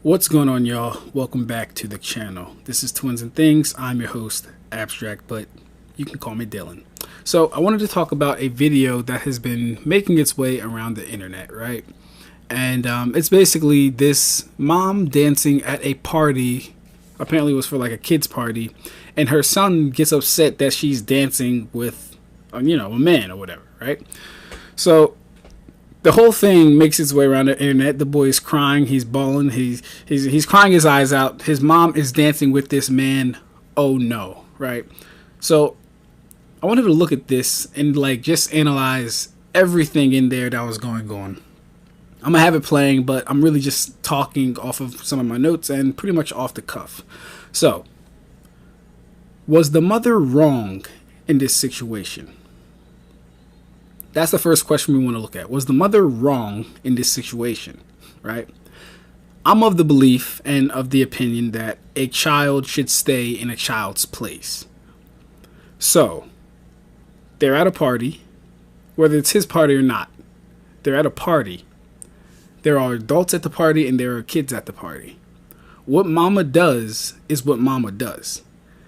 What's going on, y'all? Welcome back to the channel. This is Twins and Things. I'm your host, Abstract, but you can call me Dylan. So I wanted to talk about a video that has been making its way around the internet, right? And it's basically this mom dancing at a party. Apparently it was for like a kid's party, and her son gets upset that she's dancing with, a man or whatever, right? So the whole thing makes its way around the internet. The boy is crying. He's bawling. He's crying his eyes out. His mom is dancing with this man. Oh no, right? So I wanted to look at this and just analyze everything in there that was going on. I'm gonna have it playing, but I'm really just talking off of some of my notes and pretty much off the cuff. So, was the mother wrong in this situation? That's the first question we want to look at. Was the mother wrong in this situation, right? I'm of the belief and of the opinion that a child should stay in a child's place. So, they're at a party, whether it's his party or not. They're at a party. There are adults at the party and there are kids at the party. What mama does is what mama does.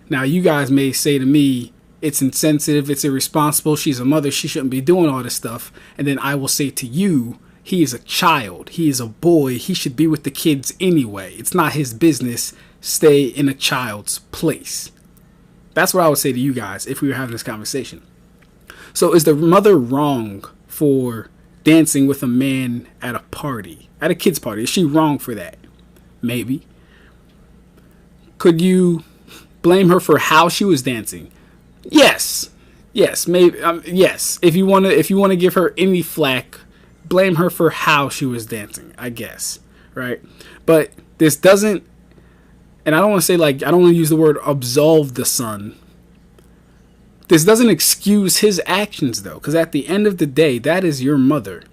Now, you guys may say to me, it's insensitive, it's irresponsible, she's a mother, she shouldn't be doing all this stuff. And then I will say to you, he is a child, he is a boy, he should be with the kids anyway. It's not his business. Stay in a child's place. That's what I would say to you guys if we were having this conversation. So is the mother wrong for dancing with a man at a party, at a kid's party? Is she wrong for that? Maybe. Could you blame her for how she was dancing? Yes, maybe. Yes, if you want to give her any flack, blame her for how she was dancing, I guess, right? But this doesn't, and I don't want to say I don't want to use the word absolve the son. This doesn't excuse his actions, though, because at the end of the day, that is your mother.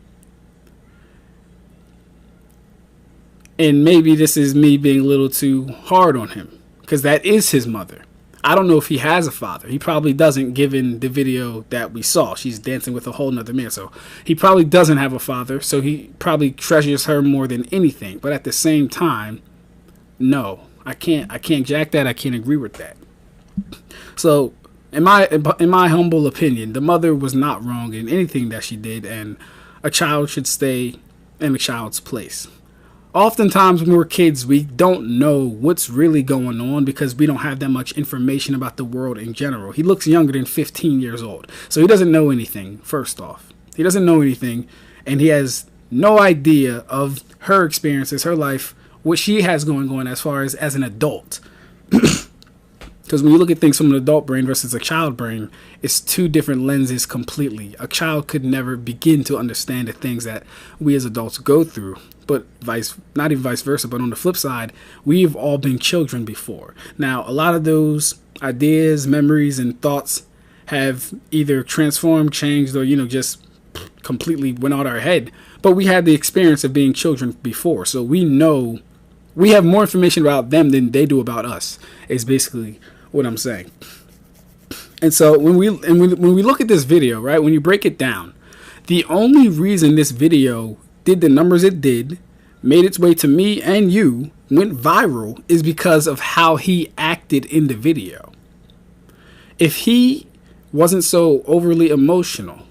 And maybe this is me being a little too hard on him, because that is his mother. I don't know if he has a father. He probably doesn't, given the video that we saw. She's dancing with a whole nother man. So he probably doesn't have a father. So he probably treasures her more than anything. But at the same time, no, I can't jack that. I can't agree with that. So in my humble opinion, the mother was not wrong in anything that she did, and a child should stay in a child's place. Oftentimes when we're kids, we don't know what's really going on because we don't have that much information about the world in general. He looks younger than 15 years old. So he doesn't know anything, first off. He doesn't know anything, and he has no idea of her experiences, her life, what she has going on as far as an adult. Because when you look at things from an adult brain versus a child brain, it's two different lenses completely. A child could never begin to understand the things that we as adults go through. But not even vice versa, but on the flip side, we've all been children before. Now, a lot of those ideas, memories, and thoughts have either transformed, changed, or, just completely went out our head. But we had the experience of being children before. So we know, we have more information about them than they do about us, is basically what I'm saying. And so when we look at this video, right, when you break it down, the only reason this video did the numbers it did, made its way to me and you, went viral, is because of how he acted in the video. If he wasn't so overly emotional,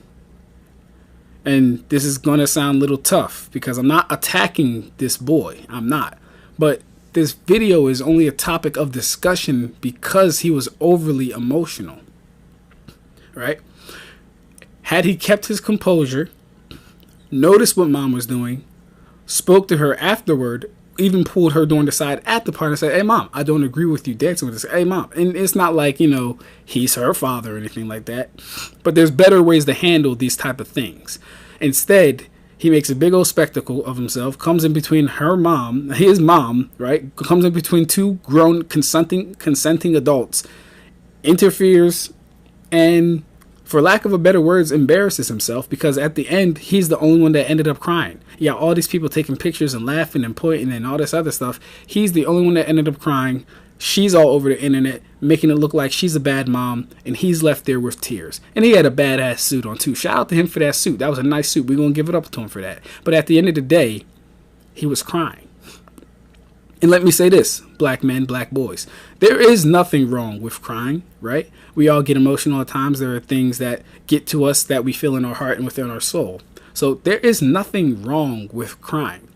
and this is going to sound a little tough because I'm not attacking this boy, I'm not, but this video is only a topic of discussion because he was overly emotional, right? Had he kept his composure, noticed what mom was doing, spoke to her afterward, even pulled her during the side at the party and said, "Hey mom, I don't agree with you dancing with this. Hey mom." And it's not like, he's her father or anything like that. But there's better ways to handle these type of things. Instead, he makes a big old spectacle of himself, comes in between his mom, right? Comes in between two grown consenting adults, interferes, and for lack of a better words, embarrasses himself, because at the end, he's the only one that ended up crying. Yeah, all these people taking pictures and laughing and pointing and all this other stuff. He's the only one that ended up crying. She's all over the internet, making it look like she's a bad mom, and he's left there with tears. And he had a badass suit on, too. Shout out to him for that suit. That was a nice suit. We're going to give it up to him for that. But at the end of the day, he was crying. And let me say this, black men, black boys, there is nothing wrong with crying, right? We all get emotional at times. There are things that get to us that we feel in our heart and within our soul. So there is nothing wrong with crying.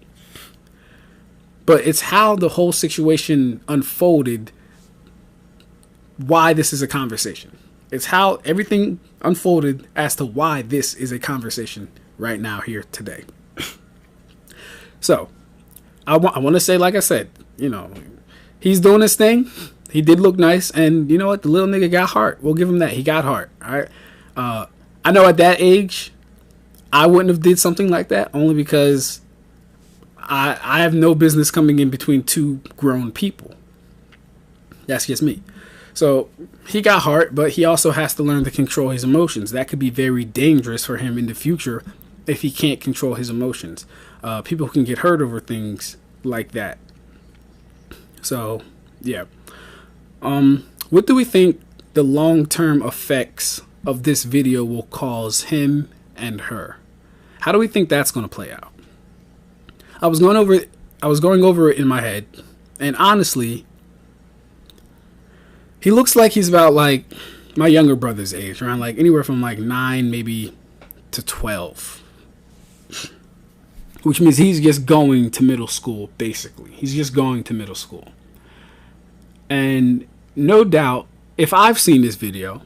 But it's how the whole situation unfolded, why this is a conversation. It's how everything unfolded as to why this is a conversation right now, here, today. So, I want to say, like I said, he's doing his thing. He did look nice. And you know what? The little nigga got heart. We'll give him that. He got heart. All right. I know at that age, I wouldn't have did something like that, only because I have no business coming in between two grown people. That's just me. So he got heart, but he also has to learn to control his emotions. That could be very dangerous for him in the future if he can't control his emotions. People can get hurt over things like that. So, yeah. What do we think the long-term effects of this video will cause him and her? How do we think that's going to play out? I was going over it in my head, and honestly, he looks like he's about like my younger brother's age, around like anywhere from like 9 maybe to 12. Which means he's just going to middle school, basically. He's just going to middle school. And no doubt, if I've seen this video,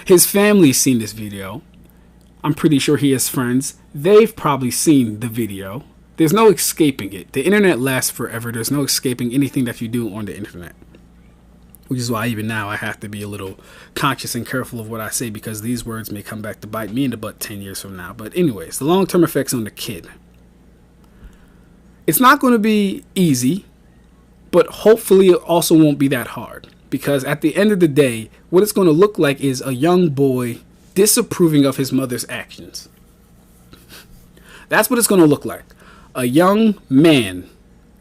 his family's seen this video. I'm pretty sure he has friends. They've probably seen the video. There's no escaping it. The internet lasts forever. There's no escaping anything that you do on the internet. Which is why even now I have to be a little conscious and careful of what I say, because these words may come back to bite me in the butt 10 years from now. But anyways, the long-term effects on the kid. It's not going to be easy, but hopefully it also won't be that hard. Because at the end of the day, what it's going to look like is a young boy disapproving of his mother's actions. That's what it's going to look like. A young man,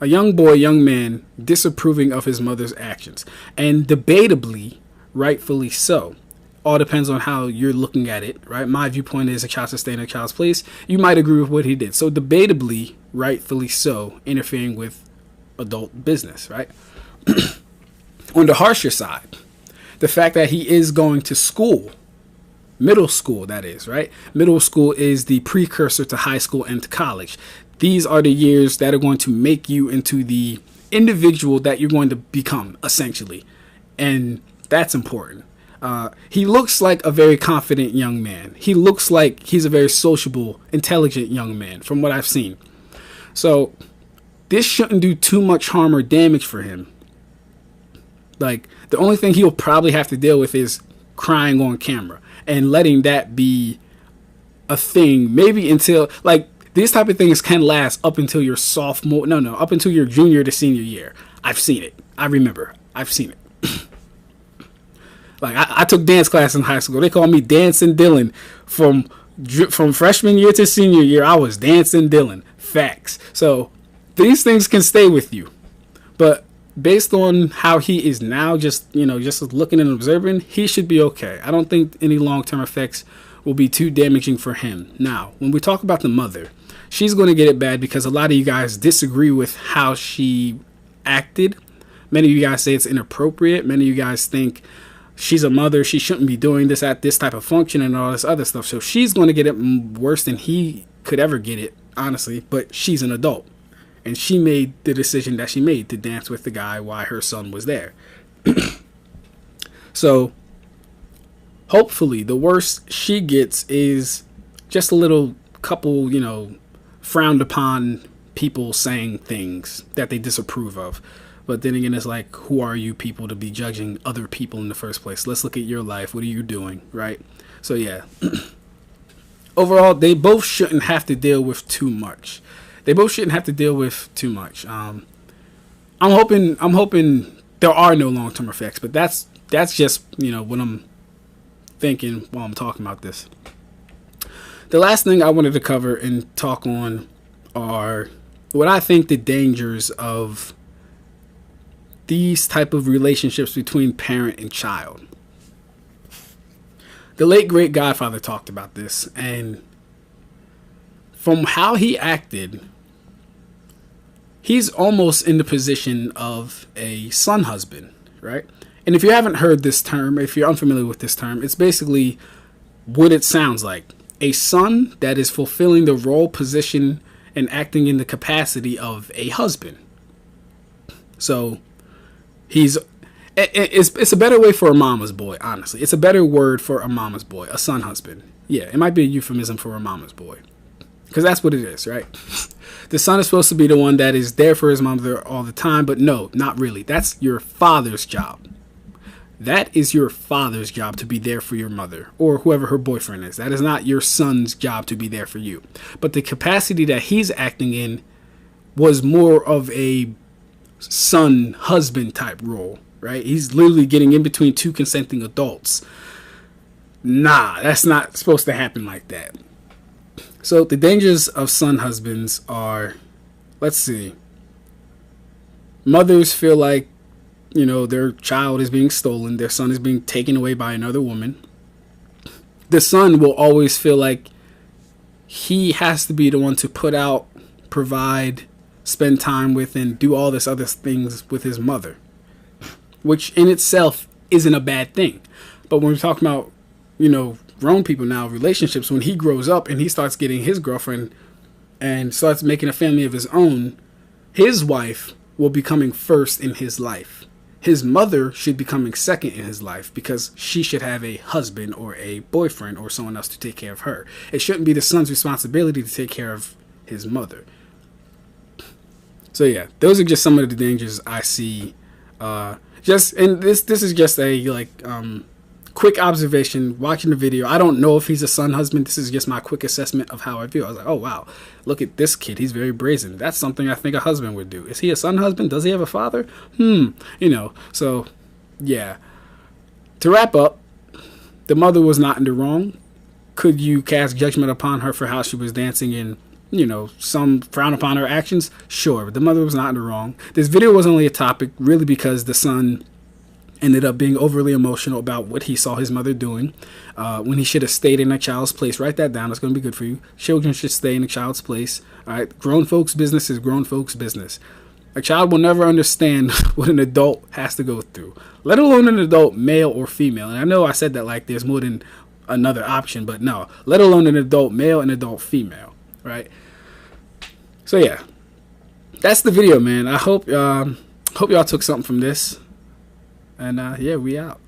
a young boy, young man disapproving of his mother's actions. And debatably, rightfully so. All depends on how you're looking at it, right? My viewpoint is a child should stay in a child's place. You might agree with what he did. So debatably, rightfully so, interfering with adult business, right? On the harsher side, the fact that he is going to school, middle school, that is, right? Middle school is the precursor to high school and to college. These are the years that are going to make you into the individual that you're going to become, essentially. And that's important. He looks like a very confident young man. He looks like he's a very sociable, intelligent young man from what I've seen. So this shouldn't do too much harm or damage for him. Like, the only thing he'll probably have to deal with is crying on camera and letting that be a thing, maybe until, like, these type of things can last up until your up until your junior to senior year. I've seen it. I remember. I've seen it. Like, I took dance class in high school. They called me Dancing Dylan. From freshman year to senior year, I was Dancing Dylan. Facts. So these things can stay with you. But based on how he is now, just looking and observing, he should be okay. I don't think any long-term effects will be too damaging for him. Now, when we talk about the mother, she's going to get it bad because a lot of you guys disagree with how she acted. Many of you guys say it's inappropriate. Many of you guys think she's a mother, she shouldn't be doing this at this type of function and all this other stuff. So she's going to get it worse than he could ever get it, honestly. But she's an adult. And she made the decision that she made to dance with the guy while her son was there. So hopefully the worst she gets is just a little couple, frowned upon people saying things that they disapprove of. But then again, it's like, who are you people to be judging other people in the first place? Let's look at your life. What are you doing, right? So yeah, overall, they both shouldn't have to deal with too much. I'm hoping there are no long-term effects, but that's just, what I'm thinking while I'm talking about this. The last thing I wanted to cover and talk on are what I think the dangers of these type of relationships between parent and child. The late great Godfather talked about this, and from how he acted, he's almost in the position of a son husband, right? And if you haven't heard this term, if you're unfamiliar with this term, it's basically what it sounds like. A son that is fulfilling the role, position, and acting in the capacity of a husband. So it's a better way for a mama's boy, honestly. It's a better word for a mama's boy, a son husband. Yeah, it might be a euphemism for a mama's boy. Because that's what it is, right? The son is supposed to be the one that is there for his mother all the time, but no, not really. That's your father's job. That is your father's job, to be there for your mother or whoever her boyfriend is. That is not your son's job to be there for you. But the capacity that he's acting in was more of a son husband type role, right? He's literally getting in between two consenting adults. Nah, that's not supposed to happen like that. So the dangers of son husbands are, let's see, mothers feel like, you know, their child is being stolen, their son is being taken away by another woman. The son will always feel like he has to be the one to put out, provide, spend time with, and do all this other things with his mother, which in itself isn't a bad thing. But when we're talking about, you know, grown people now, relationships, when he grows up and he starts getting his girlfriend and starts making a family of his own, his wife will be coming first in his life. His mother should be coming second in his life because she should have a husband or a boyfriend or someone else to take care of her. It shouldn't be the son's responsibility to take care of his mother. So yeah, those are just some of the dangers I see. And this is just a quick observation watching the video. I don't know if he's a son husband. This is just my quick assessment of how I feel. I was like, oh wow, look at this kid, he's very brazen. That's something I think a husband would do. Is he a son husband? Does he have a father? You know, so yeah. To wrap up, the mother was not in the wrong. Could you cast judgment upon her for how she was dancing and, you know, some frown upon her actions? Sure, but the mother was not in the wrong. This video was only a topic really because the son ended up being overly emotional about what he saw his mother doing when he should have stayed in a child's place. Write that down. It's going to be good for you. Children should stay in a child's place. All right. Grown folks' business is grown folks' business. A child will never understand what an adult has to go through, let alone an adult, male or female. And I know I said that like there's more than another option, but no, let alone an adult male and adult female. Right. So yeah, that's the video, man. I hope y'all took something from this. And yeah, we out.